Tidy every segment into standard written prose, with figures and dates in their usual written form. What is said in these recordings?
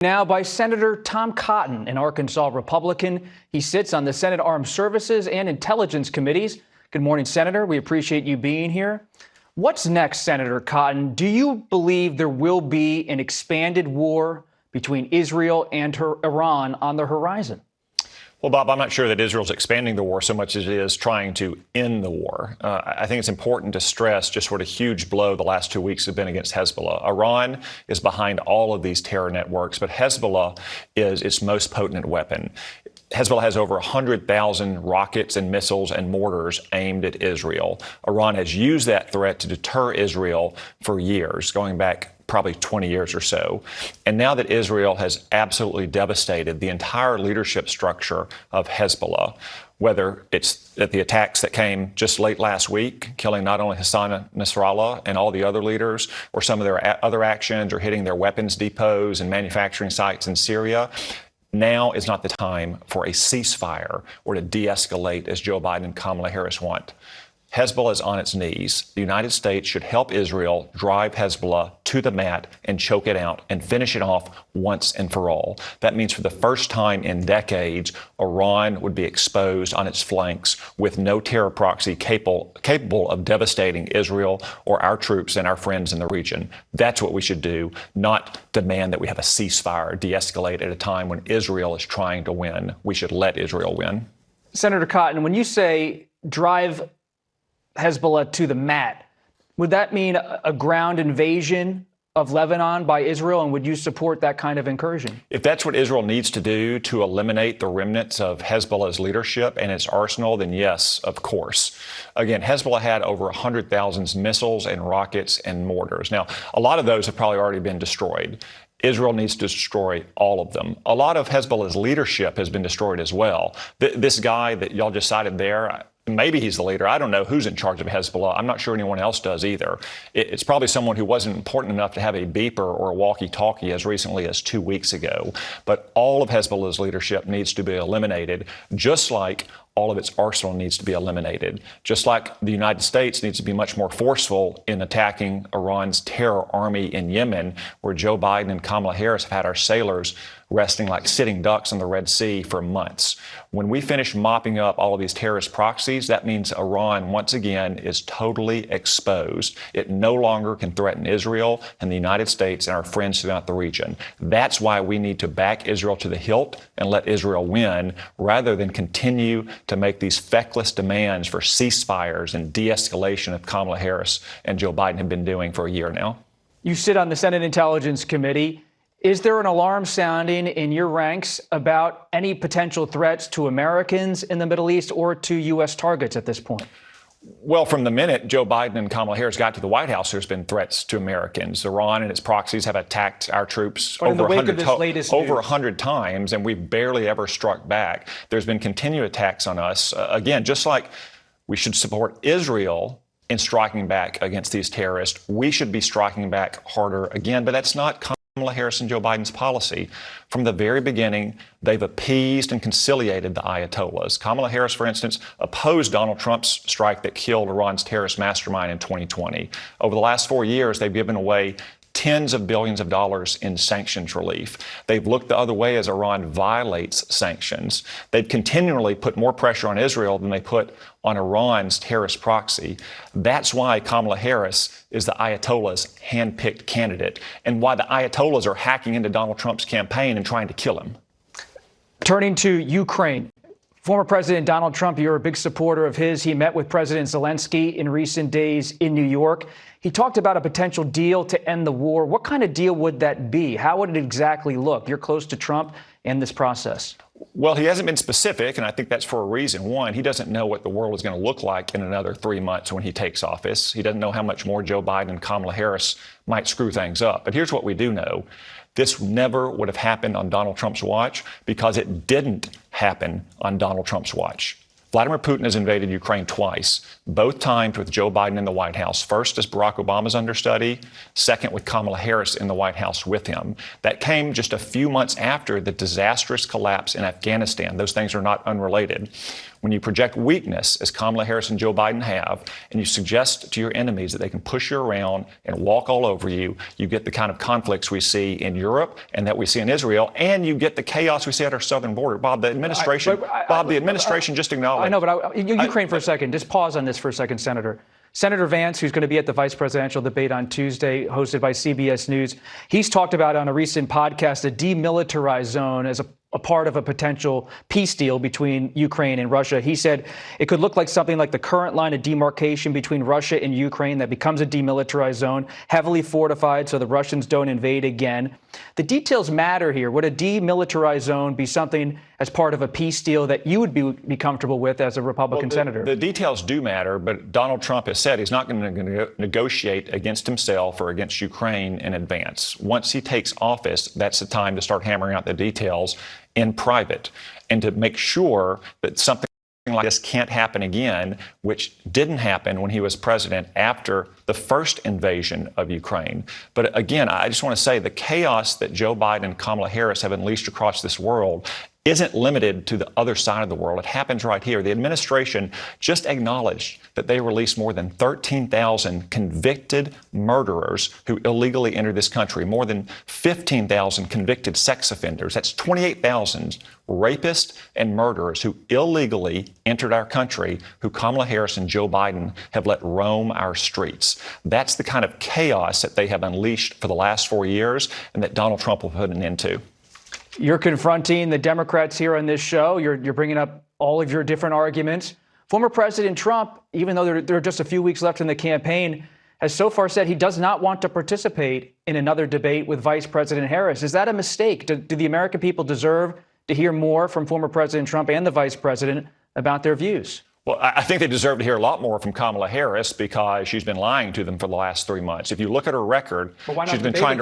Now by Senator Tom Cotton, an Arkansas Republican. He sits on the Senate Armed Services and Intelligence Committees. Good morning, Senator. We appreciate you being here. What's next, Senator Cotton? Do you believe there will be an expanded war between Israel and Iran on the horizon? Well, Bob, I'm not sure that Israel's expanding the war so much as it is trying to end the war. I think it's important to stress just what a huge blow the last 2 weeks have been against Hezbollah. Iran is behind all of these terror networks, but Hezbollah is its most potent weapon. Hezbollah has over 100,000 rockets and missiles and mortars aimed at Israel. Iran has used that threat to deter Israel for years, going back probably 20 years or so. And now that Israel has absolutely devastated the entire leadership structure of Hezbollah, whether it's at the attacks that came just late last week, killing not only Hassan Nasrallah and all the other leaders, or some of their other actions, or hitting their weapons depots and manufacturing sites in Syria, now is not the time for a ceasefire or to de-escalate as Joe Biden and Kamala Harris want. Hezbollah is on its knees. The United States should help Israel drive Hezbollah to the mat and choke it out and finish it off once and for all. That means for the first time in decades, Iran would be exposed on its flanks with no terror proxy capable of devastating Israel or our troops and our friends in the region. That's what we should do, not demand that we have a ceasefire, de-escalate at a time when Israel is trying to win. We should let Israel win. Senator Cotton, when you say drive Hezbollah to the mat, would that mean a ground invasion of Lebanon by Israel, and would you support that kind of incursion? If that's what Israel needs to do to eliminate the remnants of Hezbollah's leadership and its arsenal, then yes, of course. Again, Hezbollah had over 100,000 missiles and rockets and mortars. Now, a lot of those have probably already been destroyed. Israel needs to destroy all of them. A lot of Hezbollah's leadership has been destroyed as well. This guy that y'all just cited there, maybe he's the leader. I don't know who's in charge of Hezbollah. I'm not sure anyone else does either. It's probably someone who wasn't important enough to have a beeper or a walkie-talkie as recently as 2 weeks ago. But all of Hezbollah's leadership needs to be eliminated, just like all of its arsenal needs to be eliminated. Just like the United States needs to be much more forceful in attacking Iran's terror army in Yemen, where Joe Biden and Kamala Harris have had our sailors resting like sitting ducks in the Red Sea for months. When we finish mopping up all of these terrorist proxies, that means Iran, once again, is totally exposed. It no longer can threaten Israel and the United States and our friends throughout the region. That's why we need to back Israel to the hilt and let Israel win, rather than continue to make these feckless demands for ceasefires and de-escalation of Kamala Harris and Joe Biden have been doing for a year now. You sit on the Senate Intelligence Committee. Is there an alarm sounding in your ranks about any potential threats to Americans in the Middle East or to U.S. targets at this point? Well, from the minute Joe Biden and Kamala Harris got to the White House, there's been threats to Americans. Iran and its proxies have attacked our troops over 100 times, and we've barely ever struck back. There's been continued attacks on us. Again, just like we should support Israel in striking back against these terrorists, we should be striking back harder again. But that's not Kamala Harris and Joe Biden's policy. From the very beginning, they've appeased and conciliated the Ayatollahs. Kamala Harris, for instance, opposed Donald Trump's strike that killed Iran's terrorist mastermind in 2020. Over the last 4 years, they've given away tens of billions of dollars in sanctions relief. They've looked the other way as Iran violates sanctions. They've continually put more pressure on Israel than they put on Iran's terrorist proxy. That's why Kamala Harris is the Ayatollah's hand-picked candidate, and why the Ayatollahs are hacking into Donald Trump's campaign and trying to kill him. Turning to Ukraine. Former President Donald Trump, you're a big supporter of his. He met with President Zelensky in recent days in New York. He talked about a potential deal to end the war. What kind of deal would that be? How would it exactly look? You're close to Trump and this process. Well, he hasn't been specific, and I think that's for a reason. One, he doesn't know what the world is going to look like in another 3 months when he takes office. He doesn't know how much more Joe Biden and Kamala Harris might screw things up. But here's what we do know. This never would have happened on Donald Trump's watch, because it didn't happen on Donald Trump's watch. Vladimir Putin has invaded Ukraine twice, both times with Joe Biden in the White House. First as Barack Obama's understudy, second with Kamala Harris in the White House with him. That came just a few months after the disastrous collapse in Afghanistan. Those things are not unrelated. When you project weakness, as Kamala Harris and Joe Biden have, and you suggest to your enemies that they can push you around and walk all over you, you get the kind of conflicts we see in Europe and that we see in Israel, and you get the chaos we see at our southern border. Bob, the administration just acknowledged. I know, but Ukraine for a second. Just pause on this for a second, Senator. Senator Vance, who's going to be at the vice presidential debate on Tuesday, hosted by CBS News, he's talked about on a recent podcast a demilitarized zone as a part of a potential peace deal between Ukraine and Russia. He said it could look like something like the current line of demarcation between Russia and Ukraine that becomes a demilitarized zone, heavily fortified so the Russians don't invade again. The details matter here. Would a demilitarized zone be something as part of a peace deal that you would be comfortable with as a Republican senator? The details do matter, but Donald Trump has said he's not going to negotiate against himself or against Ukraine in advance. Once he takes office, that's the time to start hammering out the details in private and to make sure that something like this can't happen again, which didn't happen when he was president after the first invasion of Ukraine. But again, I just want to say the chaos that Joe Biden and Kamala Harris have unleashed across this world isn't limited to the other side of the world. It happens right here. The administration just acknowledged that they released more than 13,000 convicted murderers who illegally entered this country, more than 15,000 convicted sex offenders. That's 28,000 rapists and murderers who illegally entered our country, who Kamala Harris and Joe Biden have let roam our streets. That's the kind of chaos that they have unleashed for the last 4 years and that Donald Trump will put an end to. You're confronting the Democrats here on this show. You're bringing up all of your different arguments. Former President Trump, even though there are just a few weeks left in the campaign, has so far said he does not want to participate in another debate with Vice President Harris. Is that a mistake? Do the American people deserve to hear more from former President Trump and the Vice President about their views? Well, I think they deserve to hear a lot more from Kamala Harris because she's been lying to them for the last 3 months. If you look at her record, she's been trying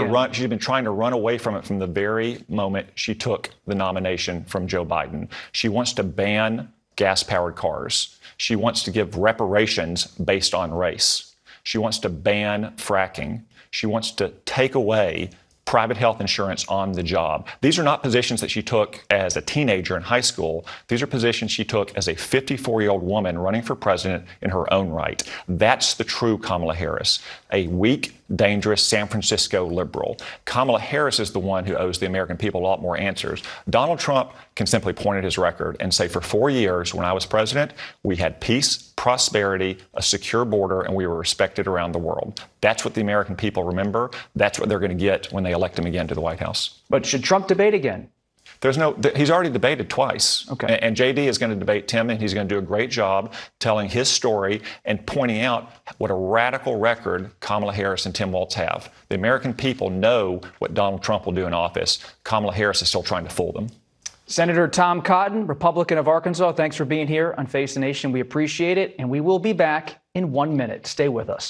to run away from it from the very moment she took the nomination from Joe Biden. She wants to ban gas-powered cars. She wants to give reparations based on race. She wants to ban fracking. She wants to take away private health insurance on the job. These are not positions that she took as a teenager in high school. These are positions she took as a 54-year-old woman running for president in her own right. That's the true Kamala Harris, a weak, dangerous San Francisco liberal. Kamala Harris is the one who owes the American people a lot more answers. Donald Trump can simply point at his record and say, for 4 years when I was president, we had peace, prosperity, a secure border, and we were respected around the world. That's what the American people remember. That's what they're going to get when they elect him again to the White House. But should Trump debate again? He's already debated twice. Okay. And JD is going to debate Tim, and he's going to do a great job telling his story and pointing out what a radical record Kamala Harris and Tim Walz have. The American people know what Donald Trump will do in office. Kamala Harris is still trying to fool them. Senator Tom Cotton, Republican of Arkansas, thanks for being here on Face the Nation. We appreciate it, and we will be back in 1 minute. Stay with us.